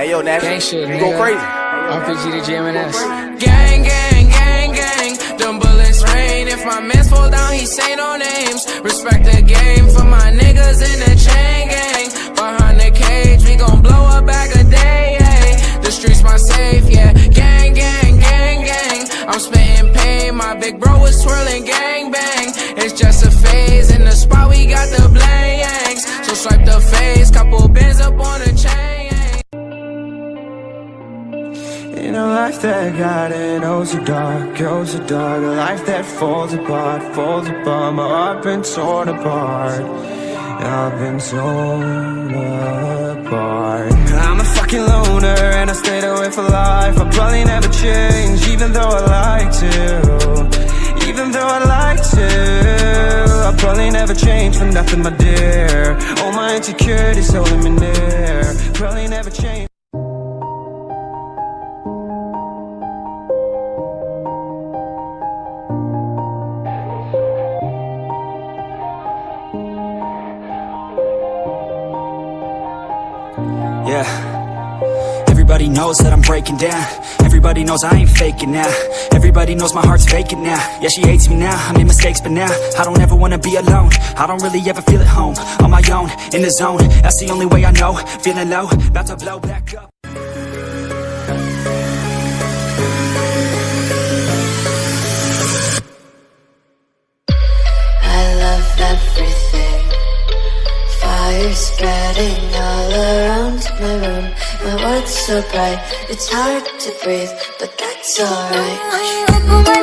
Hey yo, Nash, gang shit, you nigga. go crazy. RPG to GMNS. Gang, gang, gang, gang. Them bullets rain. If my mans fall down, he say no names. Respect the game for my niggas in the chain gang. Behind the cage, we gon' blow a bag a day. Ay. The streets my safe, yeah. Gang, gang, gang, gang. I'm spitting pain. My big bro is twirling gang bang. It's just a phase. In the spot, we got the blanks. So swipe the face. Couple bands up on the chain. In a life that got it, oh so dark, a life that falls apart, my heart been torn apart, I've been torn apart. I'm a fucking loner and I stayed away for life, I'll probably never change, even though I like to, I'll probably never change for nothing, my dear, all my insecurities holding me near, probably never change. Yeah, everybody knows that I'm breaking down. Everybody knows I ain't faking now. Everybody knows my heart's vacant now. Yeah, she hates me now, I made mistakes but now I don't ever wanna be alone. I don't really ever feel at home. On my own, in the zone, that's the only way I know. Feeling low, about to blow back up. I love everything. Fire spreading all around my room. My world's so bright, it's hard to breathe, but that's alright.